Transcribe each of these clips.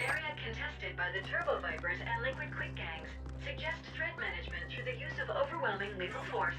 Area contested by the Turbo Vipers and Liquid Quick gangs. Suggest threat management through the use of overwhelming lethal force.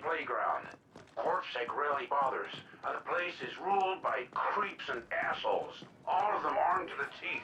Playground. Corpsec rarely bothers, and the place is ruled by creeps and assholes, all of them armed to the teeth.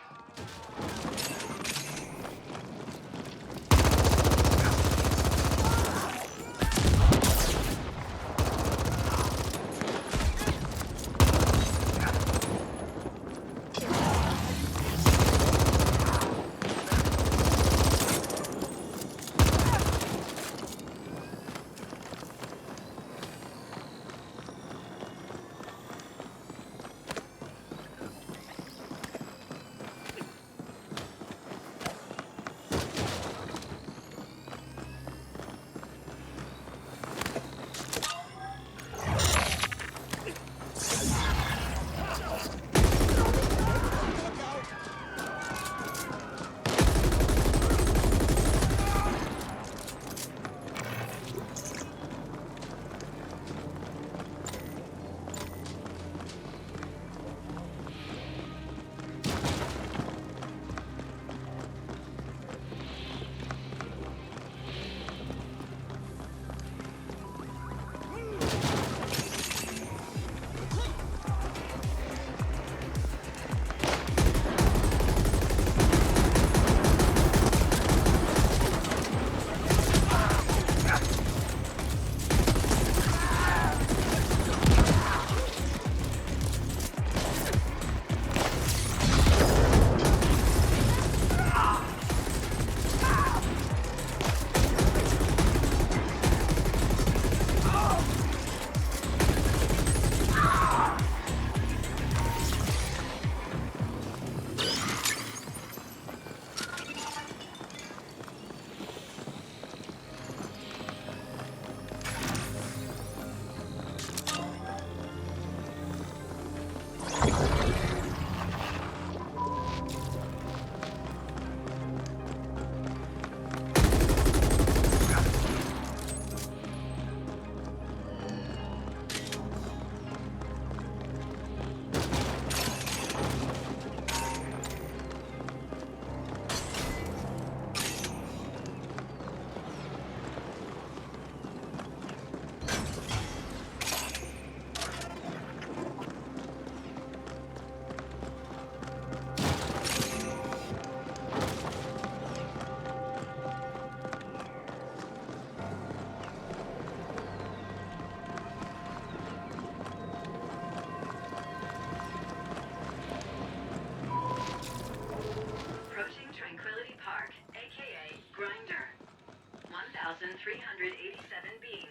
beings,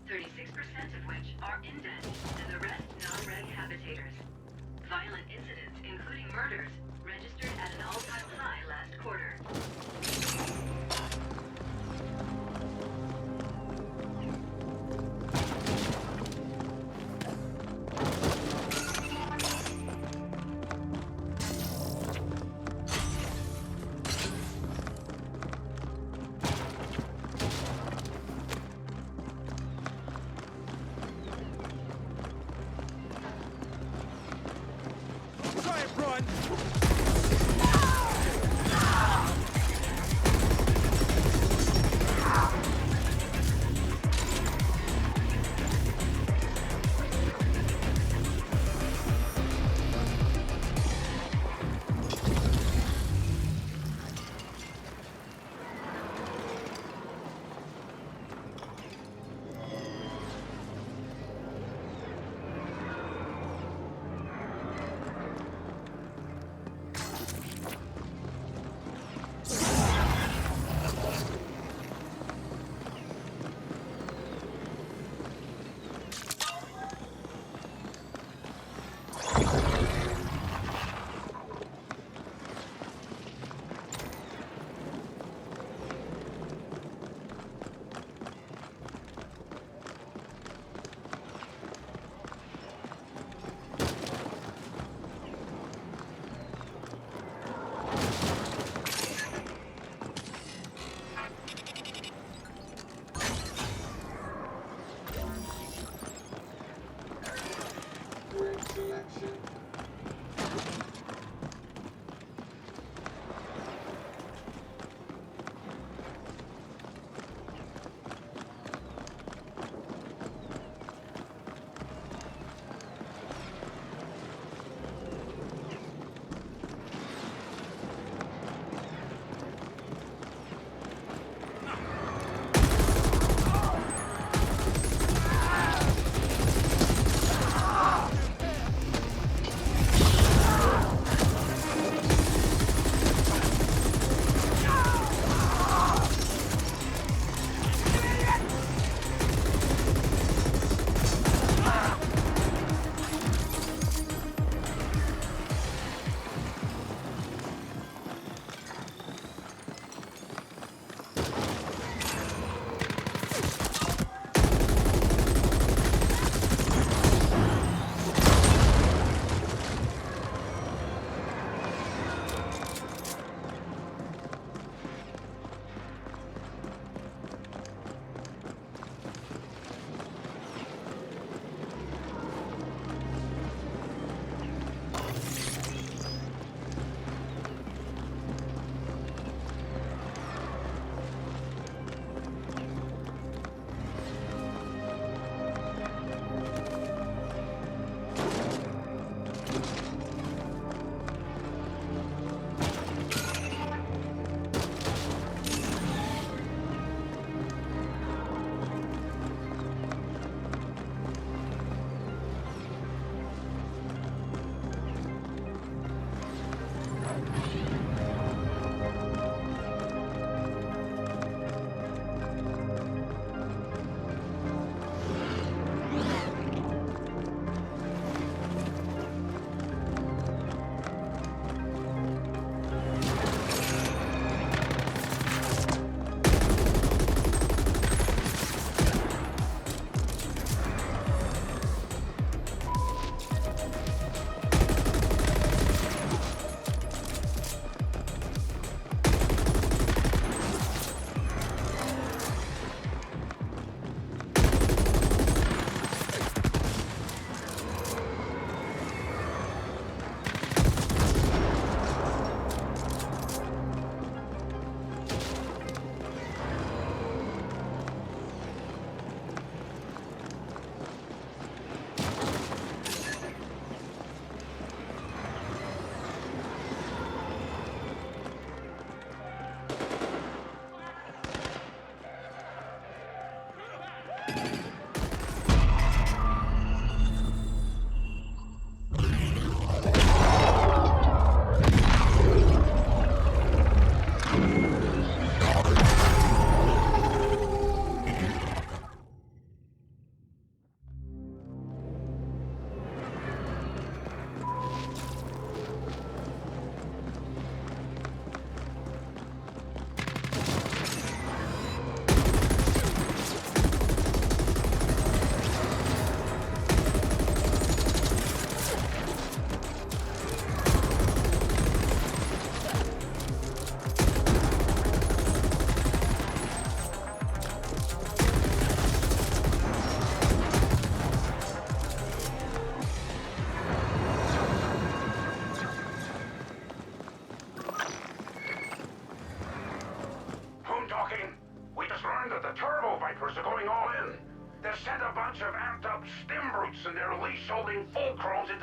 36% of which are indent, and the rest non-reg habitators. Violent incidents, including murders, registered at an all-time high last quarter. Try and run!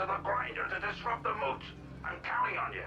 to the grinder to disrupt the moot. I'm counting on you.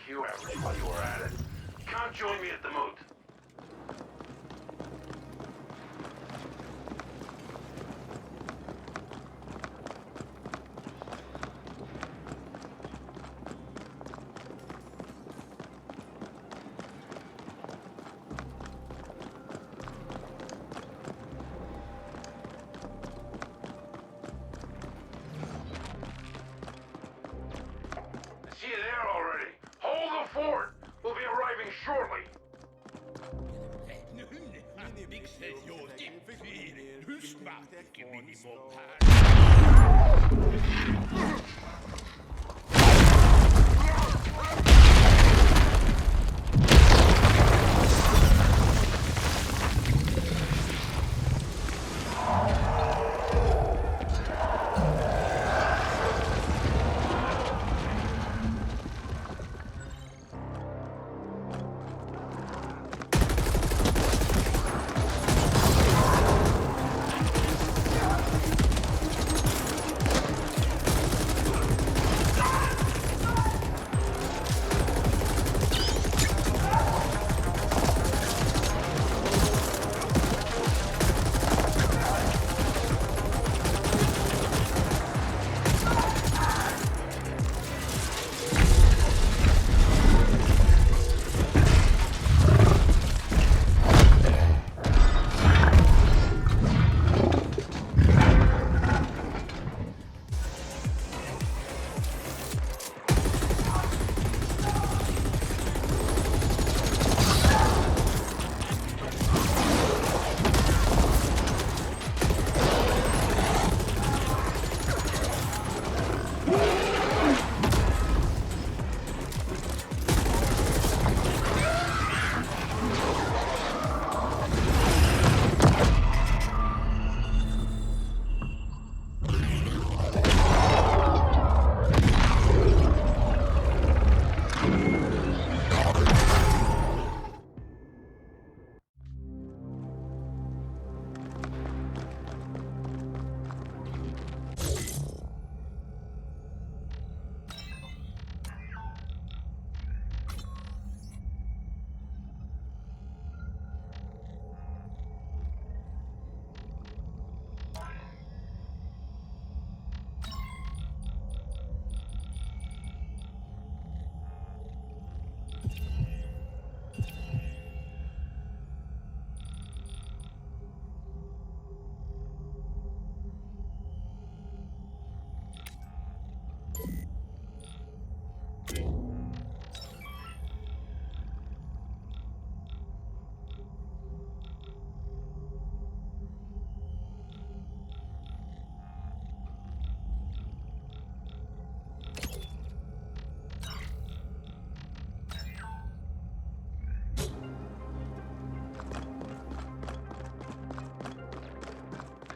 IQ average while you were at it. Come join me at the moot. See you there already. Hold the fort. We'll be arriving shortly.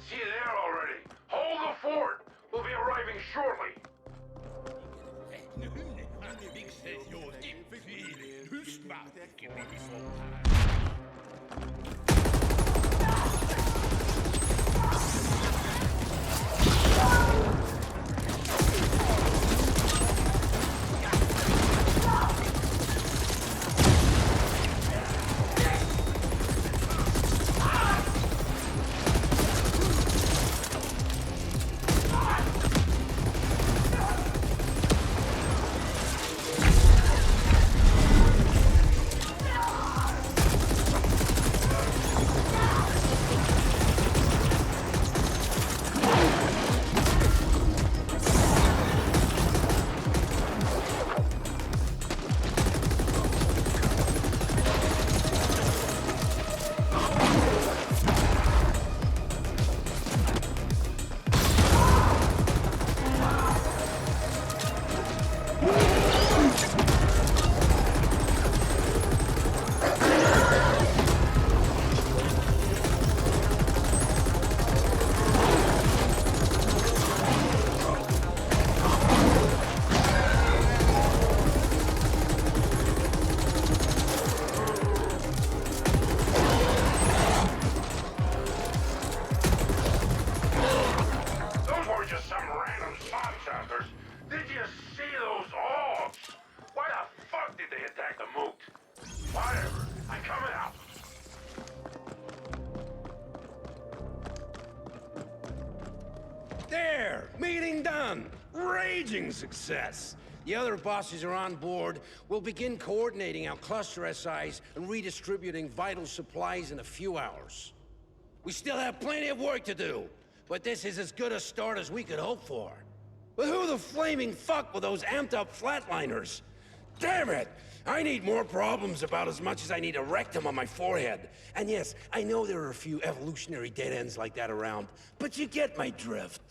See you there already. Hold the fort. We'll be arriving shortly. Did you see those orbs? Why the fuck did Meeting done! Raging success! The other bosses are on board. We'll begin coordinating our cluster SIs and redistributing vital supplies in a few hours. We still have plenty of work to do, but this is as good a start as we could hope for. But who the flaming fuck were those amped-up flatliners? Damn it! I need more problems about as much as I need a rectum on my forehead. And yes, I know there are a few evolutionary dead ends like that around, but you get my drift.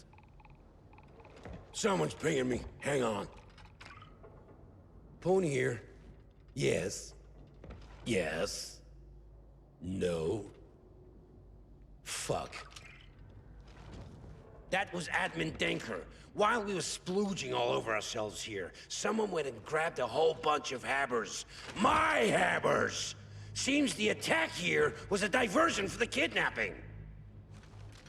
Someone's pinging me. Hang on. Pony here. Yes. Yes. No. Fuck. That was Admin Denker. While we were splooging all over ourselves here, someone went and grabbed a whole bunch of habbers. My habbers! Seems the attack here was a diversion for the kidnapping.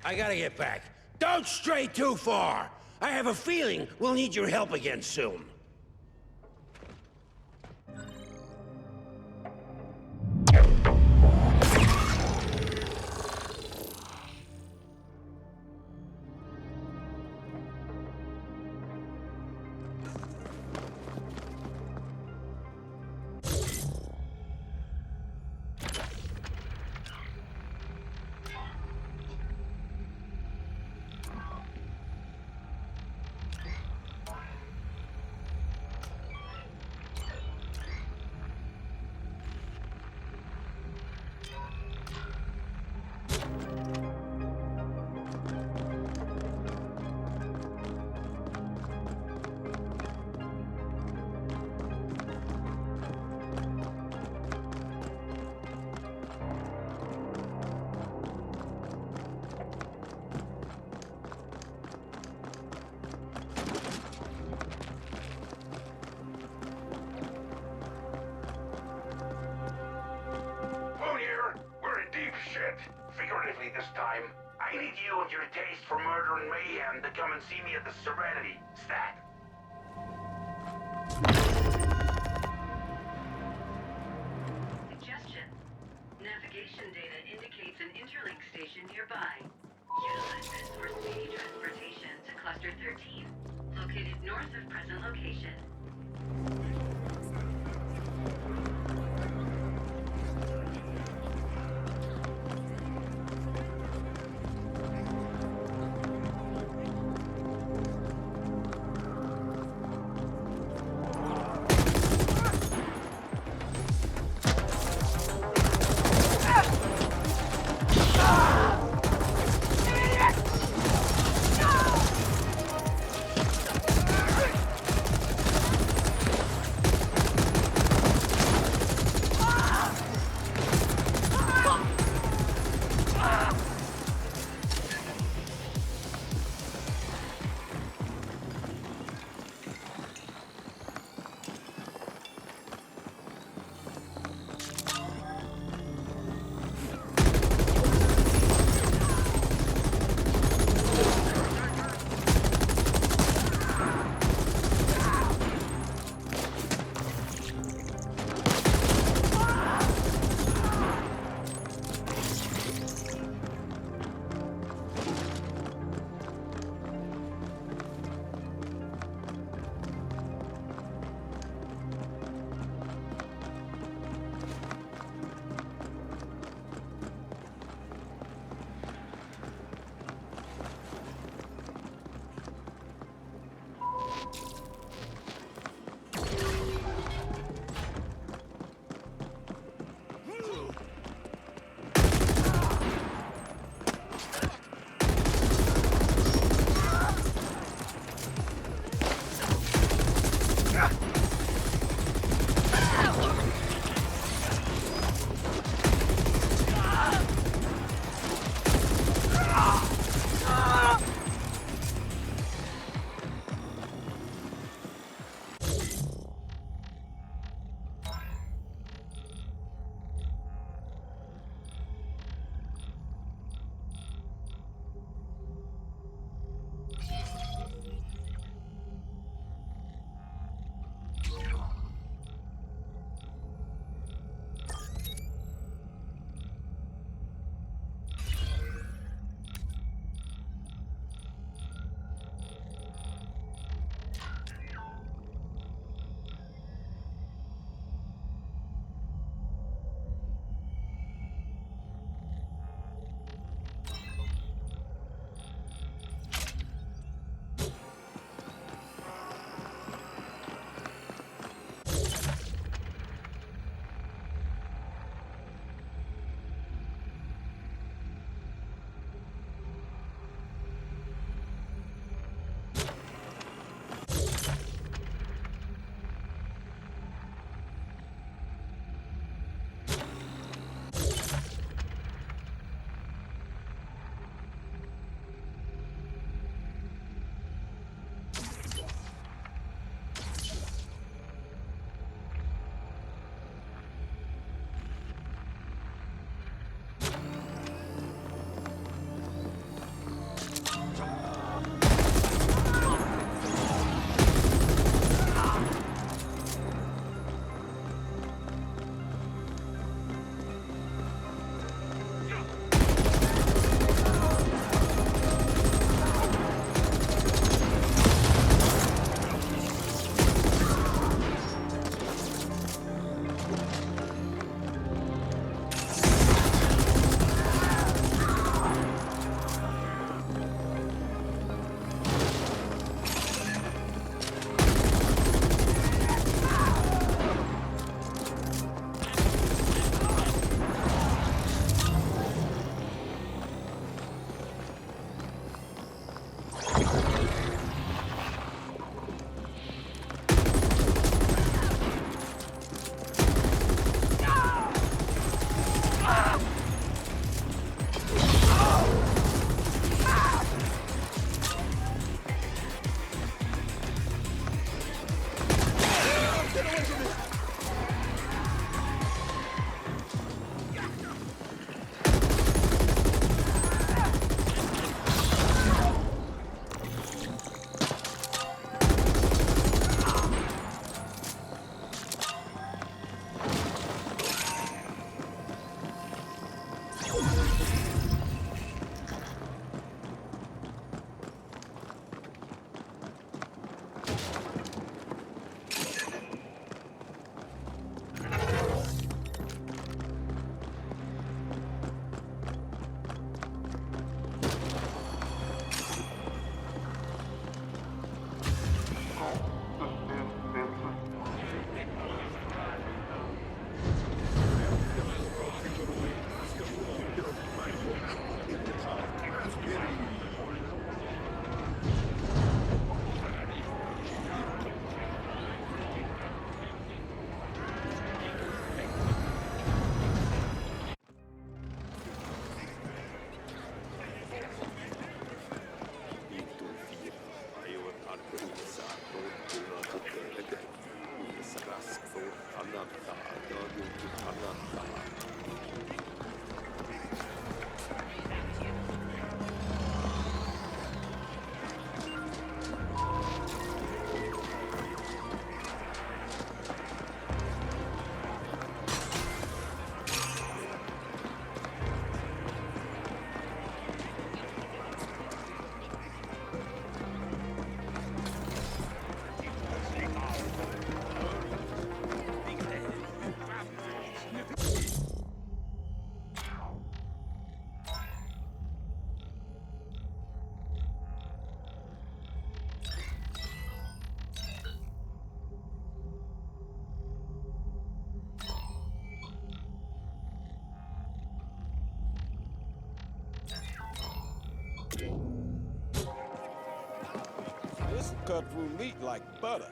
I gotta get back. Don't stray too far! I have a feeling we'll need your help again soon. Figuratively this time, I need you and your taste for murder and mayhem to come and see me at the Serenity. Stat. Suggestion. Navigation data indicates an interlink station nearby. Utilize this for speedy transportation to Cluster 13, located north of present location. This cut through meat like butter.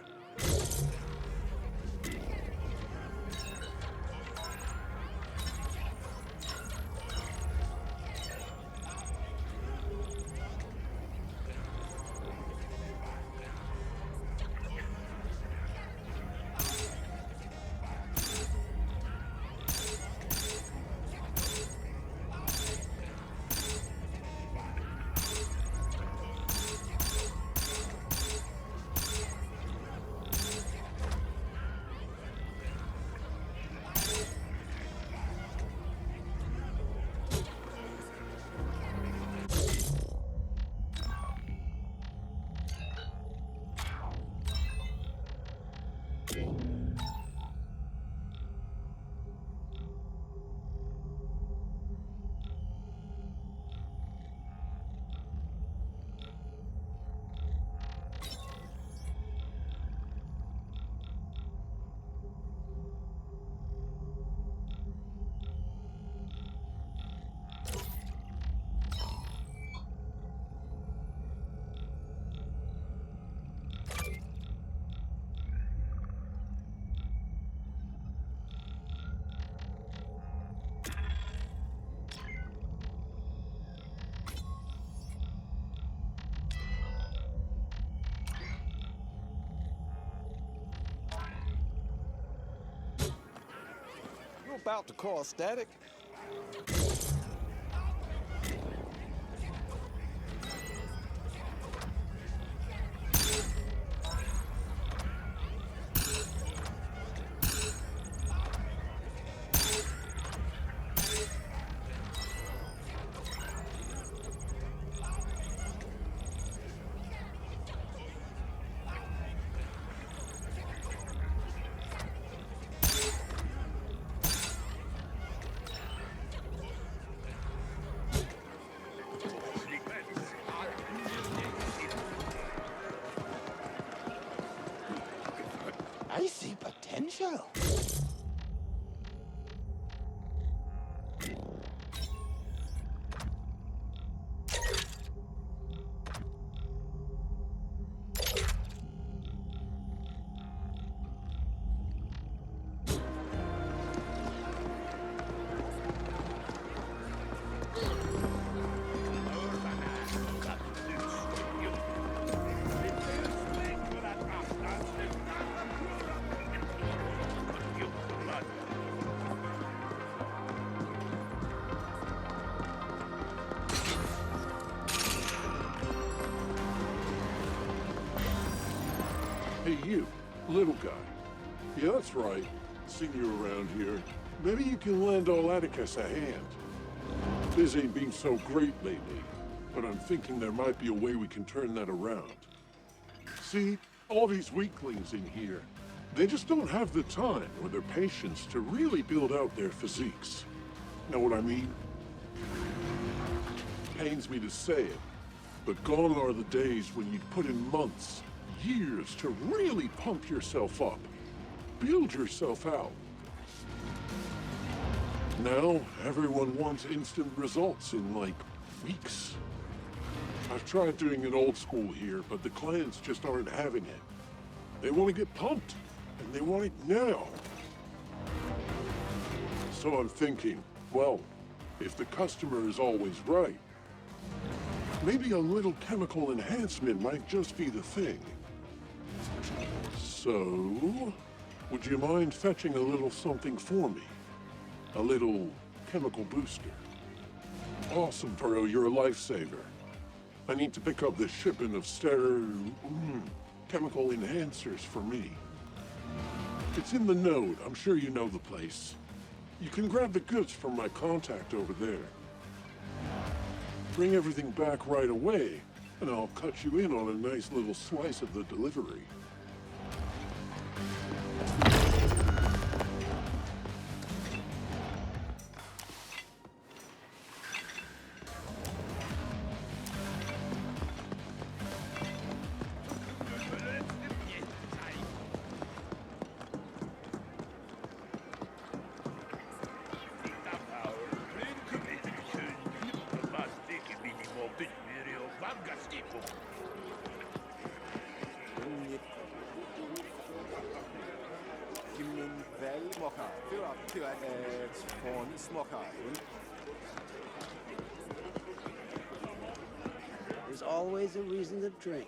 You about to cause static? I see potential. Hey, you, little guy. Yeah, that's right. Seen you around here. Maybe you can lend all Atticus a hand. Biz ain't been so great lately, but I'm thinking there might be a way we can turn that around. See, all these weaklings in here, they just don't have the time or the patience to really build out their physiques. Know what I mean? Pains me to say it, but gone are the days when you'd put in months, years to really pump yourself up, build yourself out. Now, everyone wants instant results in, like, weeks. I've tried doing it old school here, but the clients just aren't having it. They want to get pumped, and they want it now. So I'm thinking, well, if the customer is always right, maybe a little chemical enhancement might just be the thing. So, would you mind fetching a little something for me? A little chemical booster. Awesome, bro, you're a lifesaver. I need to pick up this shipment of chemical enhancers for me. It's in the node. I'm sure you know the place. You can grab the goods from my contact over there. Bring everything back right away, and I'll cut you in on a nice little slice of the delivery. There's always a reason to drink.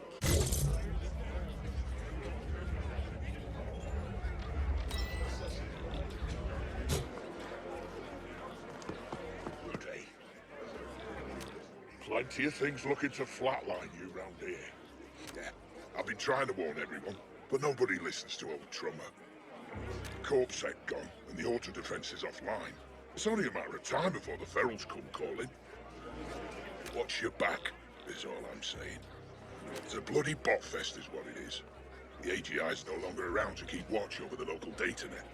Good day. Plenty of things looking to flatline you round here. Yeah, I've been trying to warn everyone, but nobody listens to old Trummer. The corpse sec gone, and the auto defense is offline. It's only a matter of time before the ferals come calling. Watch your back, is all I'm saying. It's a bloody bot fest is what it is. The AGI's no longer around to keep watch over the local datanet.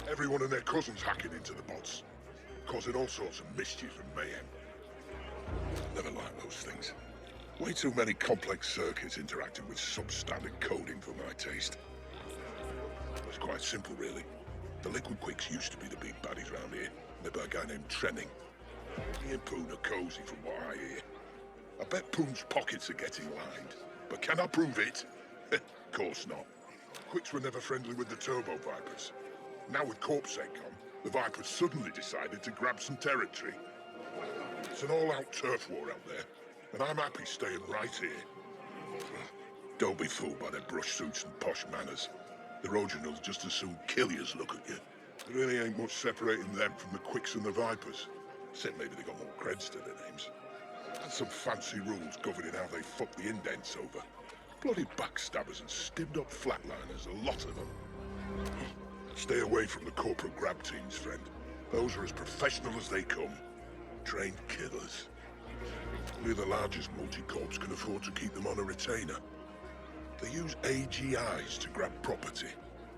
Everyone and their cousins hacking into the bots, causing all sorts of mischief and mayhem. Never liked those things. Way too many complex circuits interacting with substandard coding for my taste. It's quite simple, really. The Liquid Quicks used to be the big baddies round here, led by a guy named Trenning. He and Poon are cozy from what I hear. I bet Poon's pockets are getting lined, but can I prove it? Course not. Quicks were never friendly with the Turbo Vipers. Now with CorpSec gone, the Vipers suddenly decided to grab some territory. It's an all-out turf war out there, and I'm happy staying right here. Don't be fooled by their brush suits and posh manners. The Roginals just as soon kill you as look at you. There really ain't much separating them from the Quicks and the Vipers. Except maybe they got more creds to their names. And some fancy rules governing how they fuck the indents over. Bloody backstabbers and stimmed-up flatliners, a lot of them. Stay away from the corporate grab teams, friend. Those are as professional as they come. Trained killers. Only the largest multi-corps can afford to keep them on a retainer. They use AGIs to grab property,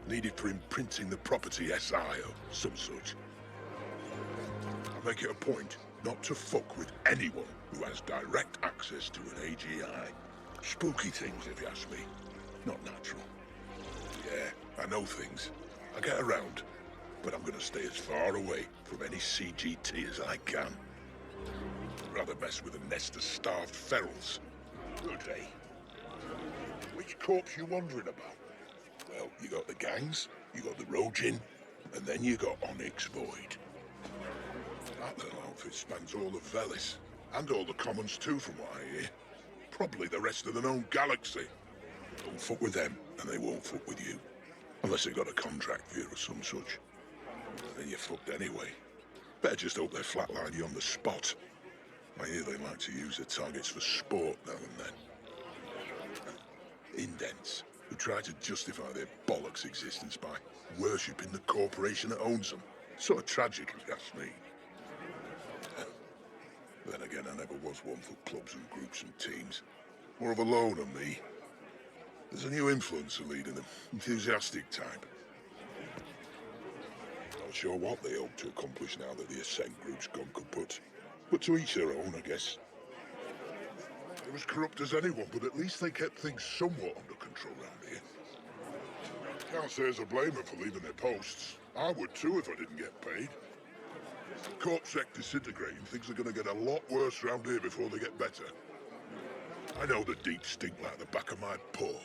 needed for imprinting the property SI or some such. I make it a point not to fuck with anyone who has direct access to an AGI. Spooky things, if you ask me. Not natural. Yeah, I know things. I get around, but I'm gonna stay as far away from any CGT as I can. I'd rather mess with a nest of starved ferals. Good day. Which corps you wondering about? Well, you got the gangs, you got the Rogin, and then you got Onyx Void. That little outfit spans all of Velis, and all the commons too from what I hear. Probably the rest of the known galaxy. Don't fuck with them, and they won't fuck with you. Unless they got a contract for you or some such. Then you're fucked anyway. Better just hope they flatline you on the spot. I hear they like to use their targets for sport now and then. Indents, who try to justify their bollocks existence by worshipping the corporation that owns them. Sort of tragic, if you ask me. Then again, I never was one for clubs and groups and teams. More of a loner, me. There's a new influencer leading them, enthusiastic type. Not sure what they hope to accomplish now that the Ascent group's gone kaput. But to each their own, I guess. They're as corrupt as anyone, but at least they kept things somewhat under control around here. Can't say as I blame them for leaving their posts. I would too if I didn't get paid. CorpSec disintegrating, things are gonna get a lot worse around here before they get better. I know the deep stink like the back of my paw.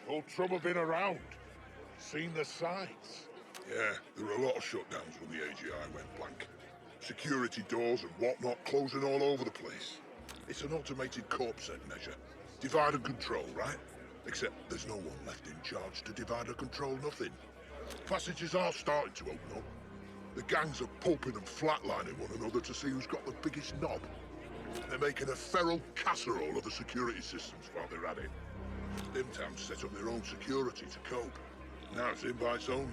Old trouble been around. Seen the signs. Yeah, there were a lot of shutdowns when the AGI went blank. Security doors and whatnot closing all over the place. It's an automated corpsec measure. Divide and control, right? Except there's no one left in charge to divide or control nothing. Passages are starting to open up. The gangs are pulping and flatlining one another to see who's got the biggest knob. They're making a feral casserole of the security systems while they're at it. Dimtown set up their own security to cope. Now it's invites only.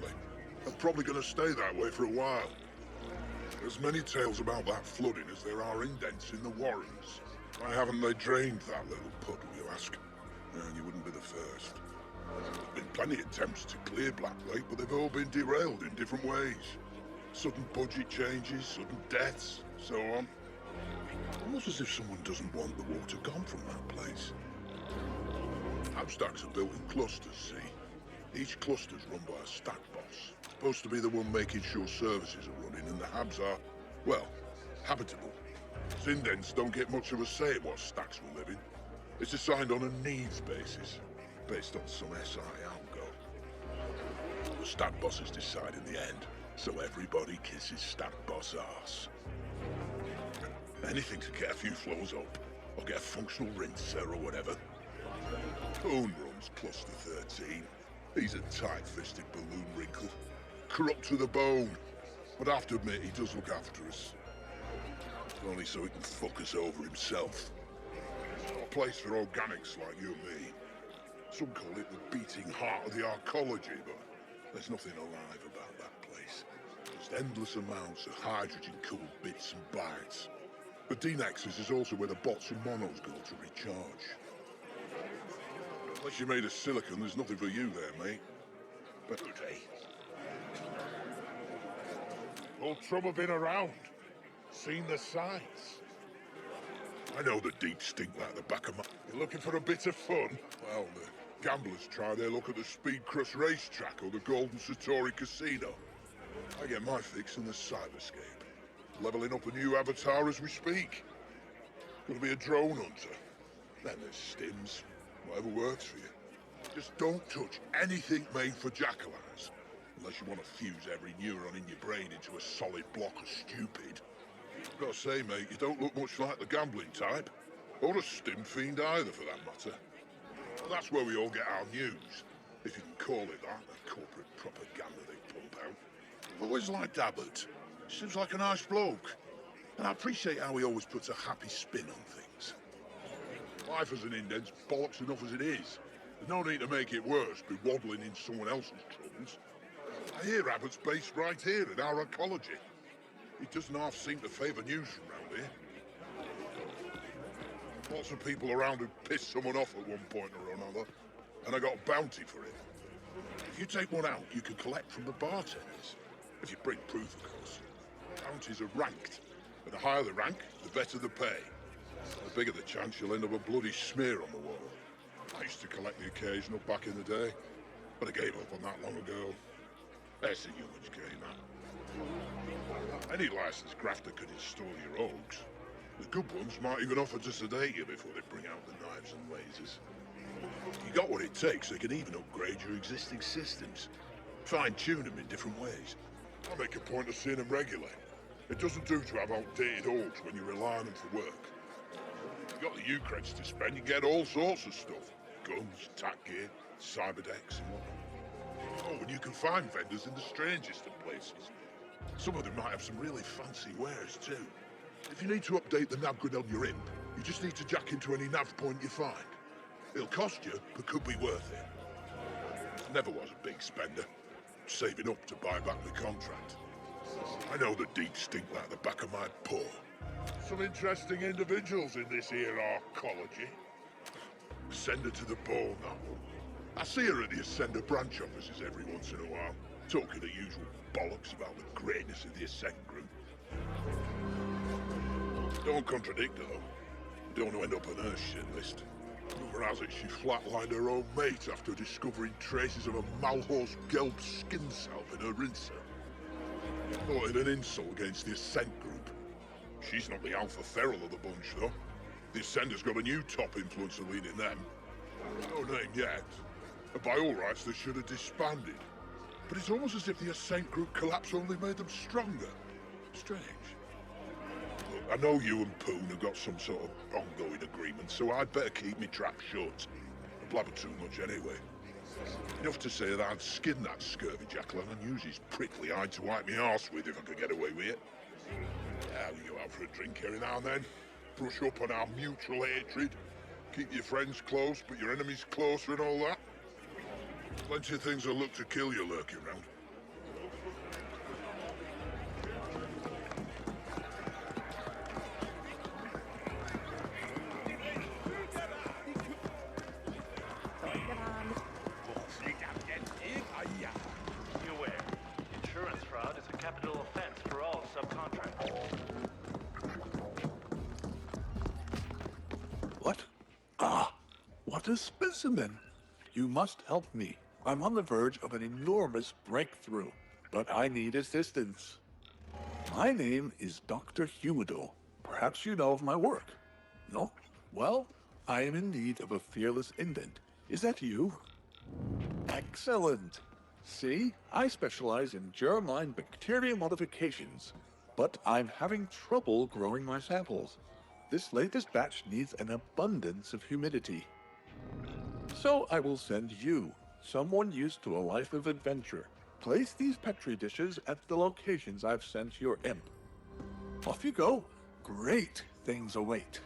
And probably going to stay that way for a while. There's many tales about that flooding as there are indents in the Warrens. Why haven't they drained that little puddle, you ask? And you wouldn't be the first. There's been plenty of attempts to clear Black Lake, but they've all been derailed in different ways. Sudden budget changes, sudden deaths, so on. Almost as if someone doesn't want the water gone from that place. Habstacks are built in clusters, see? Each cluster's run by a stack boss. Supposed to be the one making sure services are running, and the habs are, well, habitable. Indents don't get much of a say in what stacks will live in. It's assigned on a needs basis, based on some SI algo. The stack bosses decide in the end, so everybody kisses stack boss arse. Anything to get a few floors up, or get a functional rinser or whatever. Cone runs Cluster 13. He's a tight-fisted balloon wrinkle. Corrupt to the bone. But I have to admit, he does look after us. Only so he can fuck us over himself. A place for organics like you and me. Some call it the beating heart of the arcology, but there's nothing alive about that place. Just endless amounts of hydrogen-cooled bits and bytes. The D-Nexus is also where the bots and monos go to recharge. Unless you're made of silicon, there's nothing for you there, mate. But hey. Old Trump have been around. Seen the signs. I know the deep stink like the back of my... You're looking for a bit of fun? Well, the gamblers try their luck at the Speed Crush racetrack or the Golden Satori Casino. I get my fix in the cyberscape. Leveling up a new avatar as we speak. Gonna be a drone hunter. Then there's stims. Whatever works for you. Just don't touch anything made for jack-o'-lanterns. Unless you want to fuse every neuron in your brain into a solid block of stupid. Gotta say, mate, you don't look much like the gambling type. Or a stim fiend either, for that matter. Well, that's where we all get our news. If you can call it that, the corporate propaganda they pump out. I've always liked Abbott. Seems like a nice bloke. And I appreciate how he always puts a happy spin on things. Life as an indent's bollocks enough as it is. There's no need to make it worse, be waddling in someone else's troubles. I hear Abbott's based right here in our ecology. He doesn't half seem to favour news from round here. Lots of people around who pissed someone off at one point or another, and I got a bounty for it. If you take one out, you can collect from the bartenders. If you bring proof, of course. Bounties are ranked, and the higher the rank, the better the pay. The bigger the chance you'll end up a bloody smear on the wall. I used to collect the occasional back in the day, but I gave up on that long ago. That's the humans game, man. Any licensed grafter could install your oaks. The good ones might even offer to sedate you before they bring out the knives and lasers. You got what it takes, they can even upgrade your existing systems. Fine-tune them in different ways. I make a point of seeing them regularly. It doesn't do to have outdated oaks when you rely on them for work. You got the U-credits to spend, you get all sorts of stuff. Guns, tack gear, cyberdecks and whatnot. Oh, and you can find vendors in the strangest of places. Some of them might have some really fancy wares too. If you need to update the nav grid on your imp, you just need to jack into any nav point you find. It'll cost you, but could be worth it. Never was a big spender. Saving up to buy back the contract. I know the deep stink like the back of my paw. Some interesting individuals in this here arcology. Send her to the bone, that one. I see her at the Ascender branch offices every once in a while, talking the usual bollocks about the greatness of the Ascent group. Don't contradict her, though. Don't want to end up on her shit list. Rumor has it she flatlined her own mate after discovering traces of a Malhorse Gelb skin salve in her rinser. Thought it an insult against the Ascent group. She's not the alpha feral of the bunch, though. The Ascender's got a new top influencer leading them. No name yet. And by all rights, they should have disbanded. But it's almost as if the Ascent group collapse only made them stronger. Strange. Look, I know you and Poon have got some sort of ongoing agreement, so I'd better keep my trap shut. I blabber too much anyway. Enough to say that I'd skin that scurvy jackal and use his prickly hide to wipe me arse with if I could get away with it. Yeah, we go out for a drink every now and then. Brush up on our mutual hatred. Keep your friends close, but your enemies closer and all that. Plenty of things that look to kill you lurking around. Beware. Insurance fraud is a capital offense for all subcontractors. What? Ah, what a specimen. You must help me. I'm on the verge of an enormous breakthrough, but I need assistance. My name is Dr. Humido. Perhaps you know of my work. No? Well, I am in need of a fearless indent. Is that you? Excellent. See, I specialize in germline bacteria modifications, but I'm having trouble growing my samples. This latest batch needs an abundance of humidity. So I will send you, someone used to a life of adventure. Place these petri dishes at the locations I've sent your imp. Off you go. Great things await.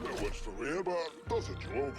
No one's for real, but that's a joke.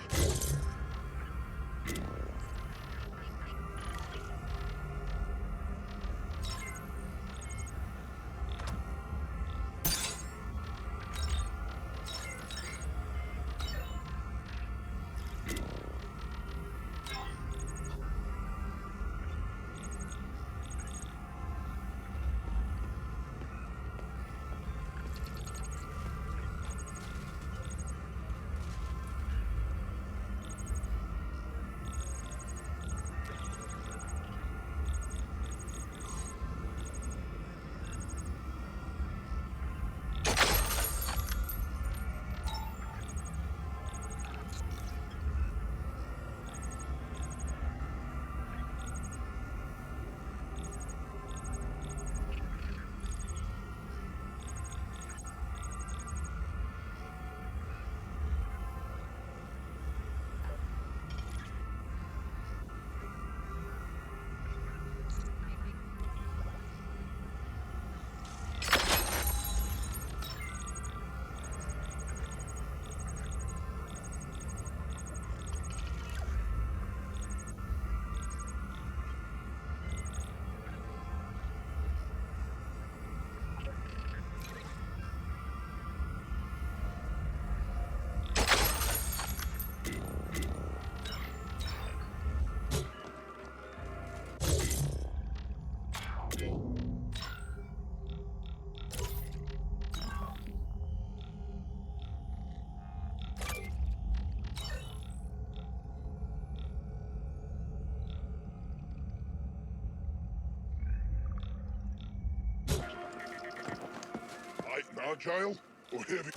Agile or heavy?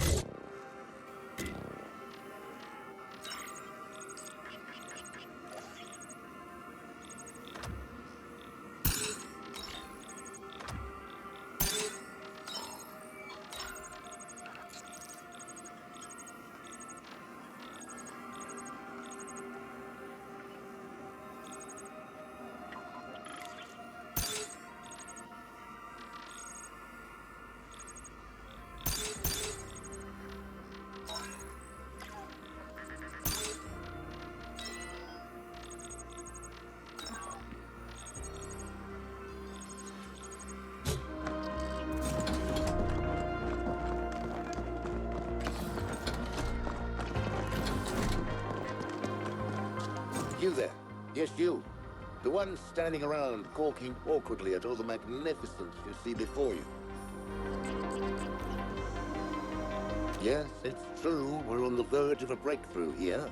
You there. Yes, you. The one standing around, gawking awkwardly at all the magnificence you see before you. Yes, it's true. We're on the verge of a breakthrough here.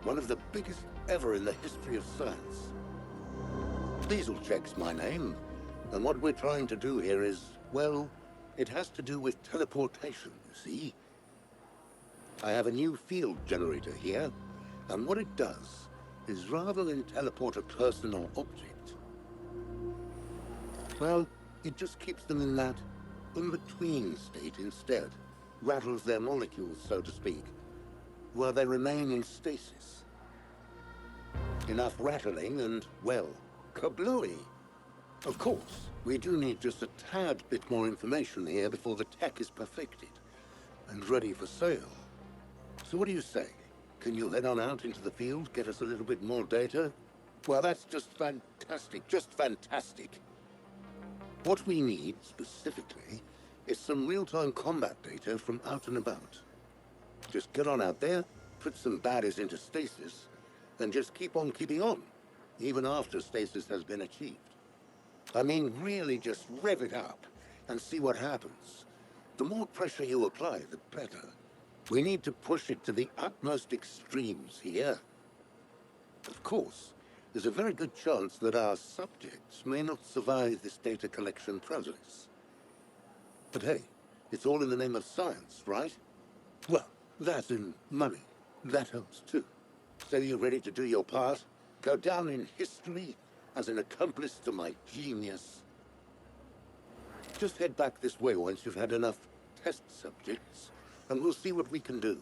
One of the biggest ever in the history of science. Dieselcheck's my name. And what we're trying to do here is, well, it has to do with teleportation, you see. I have a new field generator here, and what it does is rather than teleport a person or object, well, it just keeps them in that in-between state instead. Rattles their molecules, so to speak, while they remain in stasis. Enough rattling and, well, kablooey. Of course, we do need just a tad bit more information here before the tech is perfected and ready for sale. So what do you say? Can you head on out into the field, get us a little bit more data? Well, that's just fantastic, just fantastic. What we need, specifically, is some real-time combat data from out and about. Just get on out there, put some baddies into stasis, and just keep on keeping on, even after stasis has been achieved. I mean, really just rev it up and see what happens. The more pressure you apply, the better. We need to push it to the utmost extremes here. Of course, there's a very good chance that our subjects may not survive this data collection process. But hey, it's all in the name of science, right? Well, that and money, that helps too. So you ready to do your part? Go down in history as an accomplice to my genius? Just head back this way once you've had enough test subjects, and we'll see what we can do.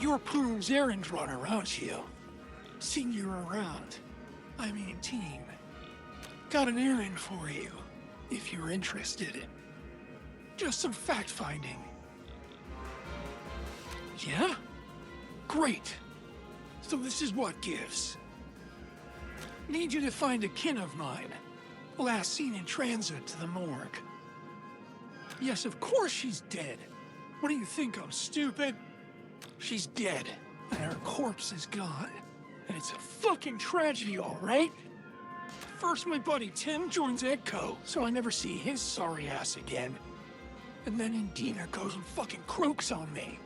You're Plume's errand runner, aren't you? Seen you around. I mean, team. Got an errand for you, if you're interested. Just some fact-finding. Yeah? Great. So this is what gives. Need you to find a kin of mine. Last seen in transit to the morgue. Yes, of course she's dead. What do you think, I'm stupid? She's dead, and her corpse is gone. And it's a fucking tragedy, all right? First, my buddy Tim joins EDCO, so I never see his sorry ass again. And then Indina goes and fucking croaks on me.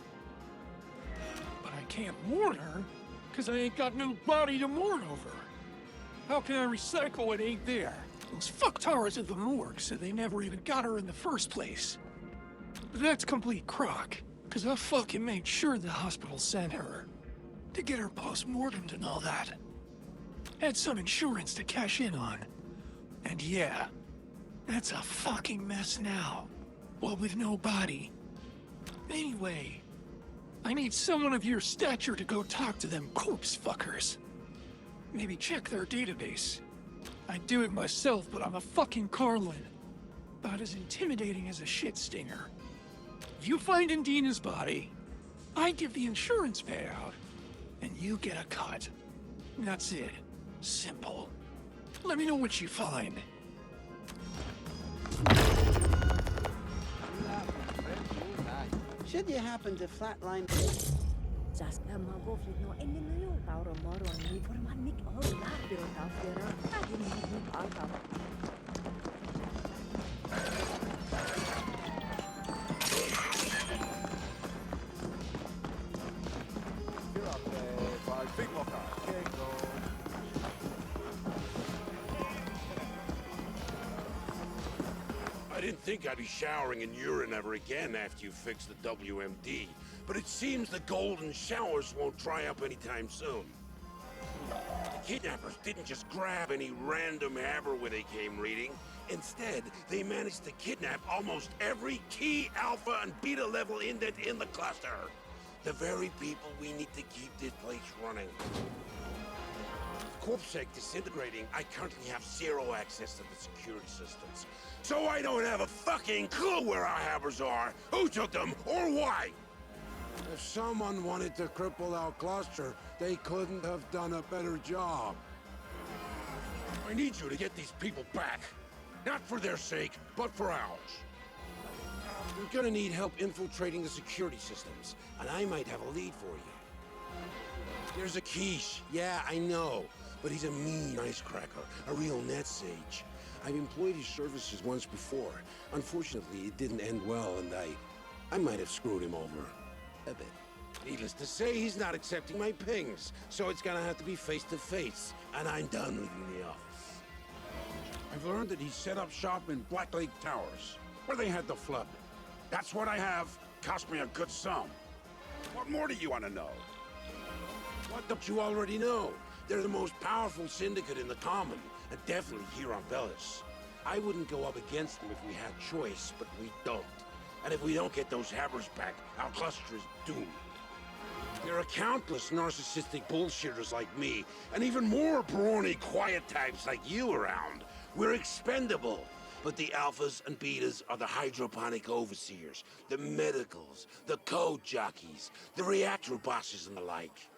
But I can't mourn her, because I ain't got no body to mourn over. How can I recycle what ain't there? Those fucktards at the morgue said they never even got her in the first place. But that's complete crock, because I fucking made sure the hospital sent her. To get her post-mortemed and all that. Had some insurance to cash in on. And yeah, that's a fucking mess now. Well, with no body. Anyway, I need someone of your stature to go talk to them corpse fuckers. Maybe check their database. I'd do it myself, but I'm a fucking Carlin. About as intimidating as a shit stinger. If you find Indina's body, I give the insurance payout. And you get a cut. That's it. Simple. Let me know what you find. Should you happen to flatline... I didn't think I'd be showering in urine ever again after you fix the WMD, but it seems the golden showers won't dry up anytime soon. The kidnappers didn't just grab any random haber when they came reading. Instead, they managed to kidnap almost every key alpha and beta level indent in the cluster. The very people we need to keep this place running. Corpsec disintegrating, I currently have zero access to the security systems. So I don't have a fucking clue where our havers are, who took them, or why. If someone wanted to cripple our cluster, they couldn't have done a better job. I need you to get these people back. Not for their sake, but for ours. You're gonna need help infiltrating the security systems, and I might have a lead for you. There's a quiche. Yeah, I know. But he's a mean icecracker, a real net sage. I've employed his services once before. Unfortunately, it didn't end well, and I might have screwed him over. A bit. Needless to say, he's not accepting my pings, so it's gonna have to be face-to-face, and I'm done leaving the office. I've learned that he set up shop in Black Lake Towers, where they had the flood. That's what I have. Cost me a good sum. What more do you want to know? What don't you already know? They're the most powerful syndicate in the Common, and definitely here on Bellis. I wouldn't go up against them if we had choice, but we don't. And if we don't get those havers back, our cluster is doomed. There are countless narcissistic bullshitters like me, and even more brawny quiet types like you around. We're expendable. But the alphas and betas are the hydroponic overseers, the medicals, the code jockeys, the reactor bosses and the like.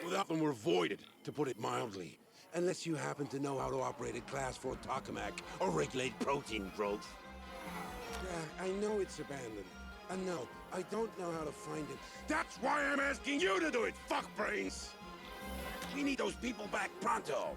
Without them, we're voided, to put it mildly. Unless you happen to know how to operate a Class 4 tokamak or regulate protein growth. Yeah, I know it's abandoned. And no, I don't know how to find it. That's why I'm asking you to do it, fuckbrains! We need those people back pronto.